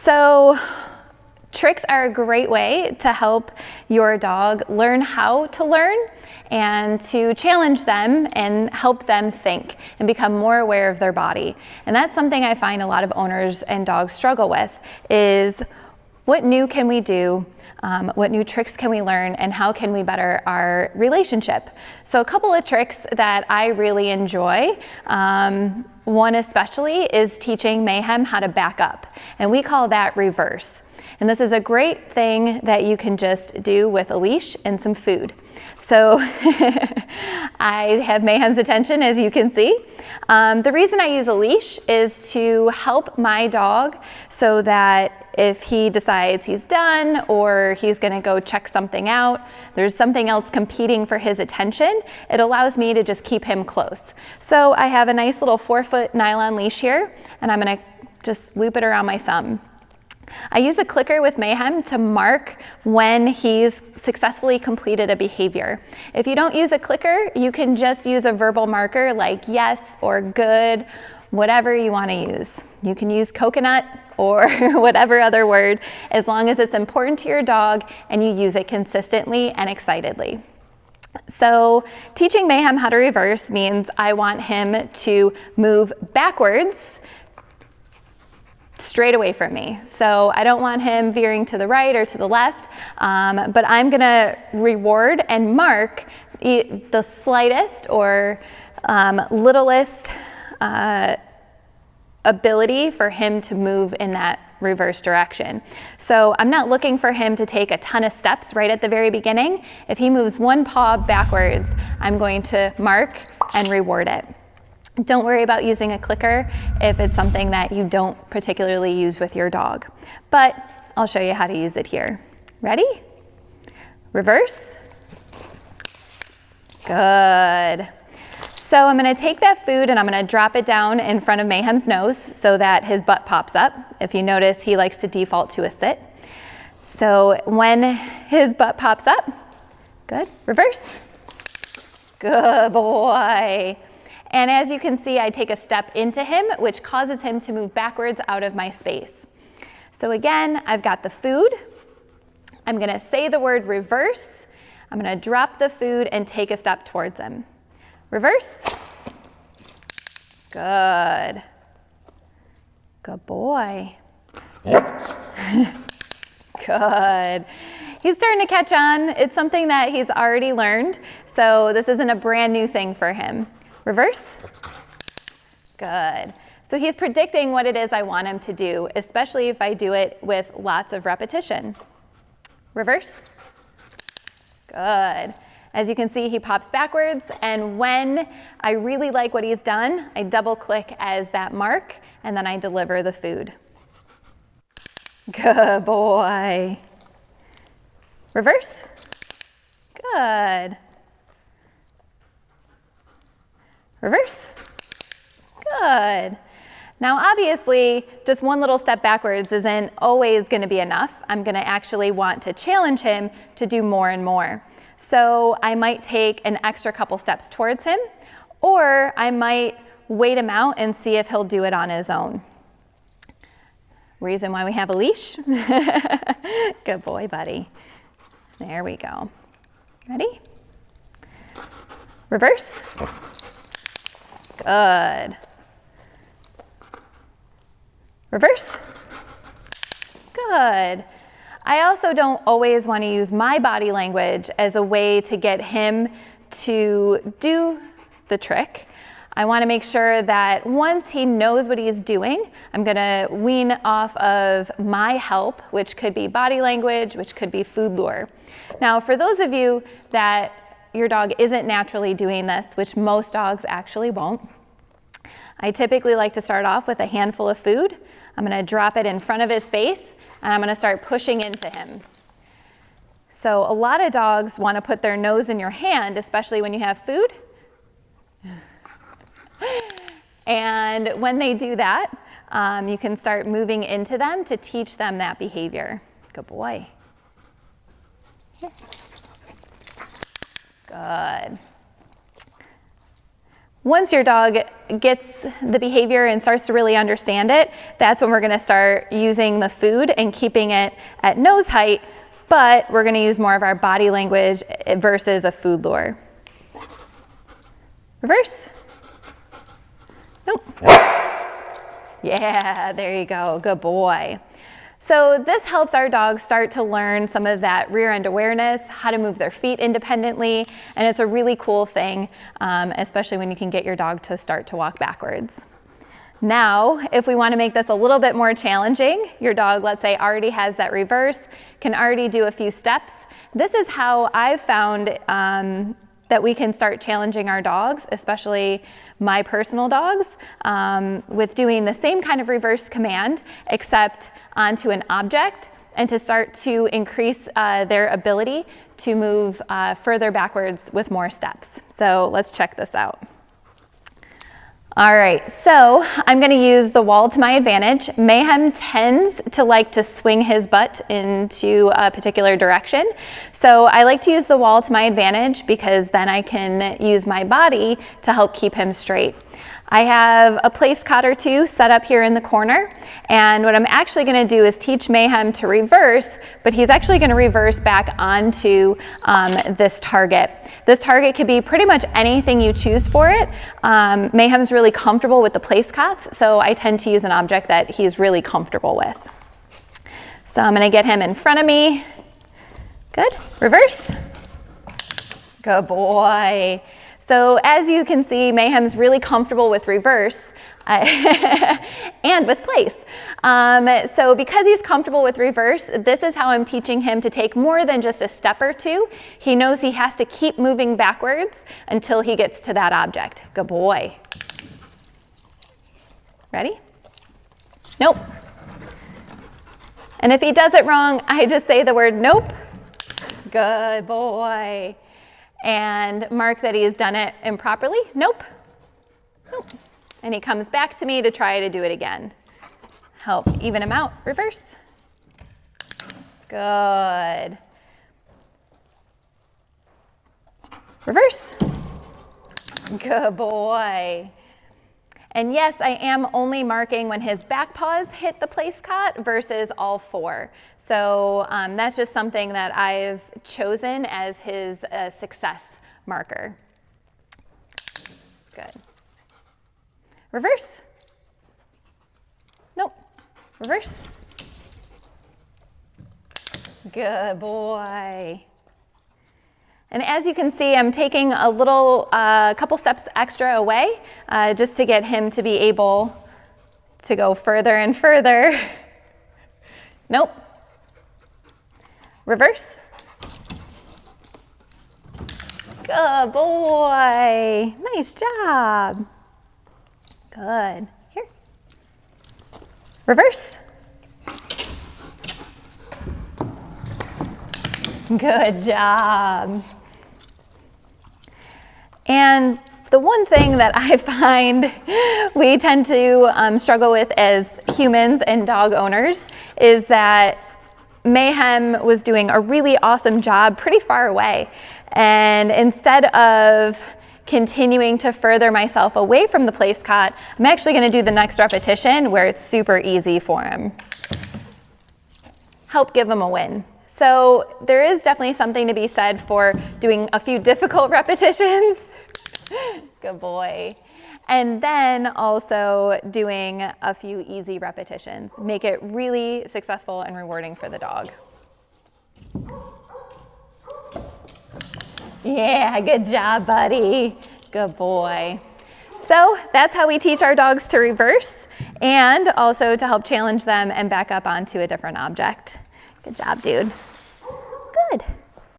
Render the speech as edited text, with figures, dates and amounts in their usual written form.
So tricks are a great way to help your dog learn how to learn and to challenge them and help them think and become more aware of their body. And that's something I find a lot of owners and dogs struggle with, is what new can we do? What new tricks can we learn, and how can we better our relationship? So a couple of tricks that I really enjoy, one especially is teaching Mayhem how to back up, and we call that reverse. And this is a great thing that you can just do with a leash and some food. So I have Mayhem's attention, as you can see. The reason I use a leash is to help my dog so that if he decides he's done or he's gonna go check something out, there's something else competing for his attention, it allows me to just keep him close. So I have a nice little 4-foot nylon leash here, and I'm gonna just loop it around my thumb. I use a clicker with Mayhem to mark when he's successfully completed a behavior. If you don't use a clicker, you can just use a verbal marker like yes or good, whatever you want to use. You can use coconut or whatever other word, as long as it's important to your dog and you use it consistently and excitedly. So teaching Mayhem how to reverse means I want him to move backwards straight away from me. So I don't want him veering to the right or to the left, but I'm gonna reward and mark the slightest or littlest ability for him to move in that reverse direction. So I'm not looking for him to take a ton of steps right at the very beginning. If he moves one paw backwards, I'm going to mark and reward it. Don't worry about using a clicker if it's something that you don't particularly use with your dog, but I'll show you how to use it here. Ready? Reverse. Good. So I'm gonna take that food and I'm gonna drop it down in front of Mayhem's nose so that his butt pops up. If you notice, he likes to default to a sit. So when his butt pops up, good, reverse. Good boy. And as you can see, I take a step into him, which causes him to move backwards out of my space. So again, I've got the food. I'm gonna say the word reverse. I'm gonna drop the food and take a step towards him. Reverse. Good. Good boy. Good. He's starting to catch on. It's something that he's already learned, so this isn't a brand new thing for him. Reverse. Good. So he's predicting what it is I want him to do, especially if I do it with lots of repetition. Reverse. Good. As you can see, he pops backwards, and when I really like what he's done, I double click as that mark, and then I deliver the food. Good boy. Reverse. Good. Reverse. Good. Now obviously, just one little step backwards isn't always going to be enough. I'm going to actually want to challenge him to do more and more. So I might take an extra couple steps towards him, or I might wait him out and see if he'll do it on his own. Reason why we have a leash. Good boy, buddy. There we go. Ready? Reverse. Good. Reverse. Good. I also don't always want to use my body language as a way to get him to do the trick. I want to make sure that once he knows what he's doing, I'm going to wean off of my help, which could be body language, which could be food lure. Now, for those of you that your dog isn't naturally doing this, which most dogs actually won't, I typically like to start off with a handful of food. I'm going to drop it in front of his face, and I'm going to start pushing into him. So a lot of dogs want to put their nose in your hand, especially when you have food. And when they do that, you can start moving into them to teach them that behavior. Good boy. Good. Once your dog gets the behavior and starts to really understand it, that's when we're gonna start using the food and keeping it at nose height, but we're gonna use more of our body language versus a food lure. Reverse. Nope. Yeah, there you go, good boy. So this helps our dogs start to learn some of that rear end awareness, how to move their feet independently, and it's a really cool thing, especially when you can get your dog to start to walk backwards. Now, if we want to make this a little bit more challenging, your dog, let's say, already has that reverse, can already do a few steps. This is how I've found that we can start challenging our dogs, especially my personal dogs, with doing the same kind of reverse command, except onto an object, and to start to increase their ability to move further backwards with more steps. So let's check this out. All right, so I'm gonna use the wall to my advantage. Mayhem tends to like to swing his butt into a particular direction. So I like to use the wall to my advantage because then I can use my body to help keep him straight. I have a place cot or two set up here in the corner, and what I'm actually gonna do is teach Mayhem to reverse, but he's actually gonna reverse back onto this target. This target could be pretty much anything you choose for it. Mayhem's really comfortable with the place cots, so I tend to use an object that he's really comfortable with. So I'm gonna get him in front of me. Good, reverse. Good boy. So as you can see, Mayhem's really comfortable with reverse and with place. So because he's comfortable with reverse, this is how I'm teaching him to take more than just a step or two. He knows he has to keep moving backwards until he gets to that object. Good boy. Ready? Nope. And if he does it wrong, I just say the word nope. Good boy. And mark that he's done it improperly. Nope. Nope. And he comes back to me to try to do it again. Help even him out. Reverse. Good. Reverse. Good boy. And yes, I am only marking when his back paws hit the place cot versus all four. So that's just something that I've chosen as his success marker. Good. Reverse. Nope. Reverse. Good boy. And as you can see, I'm taking a little, couple steps extra away just to get him to be able to go further and further. Nope. Reverse. Good boy. Nice job. Good. Here. Reverse. Good job. And the one thing that I find we tend to struggle with as humans and dog owners is that Mayhem was doing a really awesome job pretty far away. And instead of continuing to further myself away from the place cot, I'm actually going to do the next repetition where it's super easy for him. Help give him a win. So there is definitely something to be said for doing a few difficult repetitions. Good boy. And then also doing a few easy repetitions. Make it really successful and rewarding for the dog. Yeah, good job, buddy. Good boy. So that's how we teach our dogs to reverse and also to help challenge them and back up onto a different object. Good job, dude.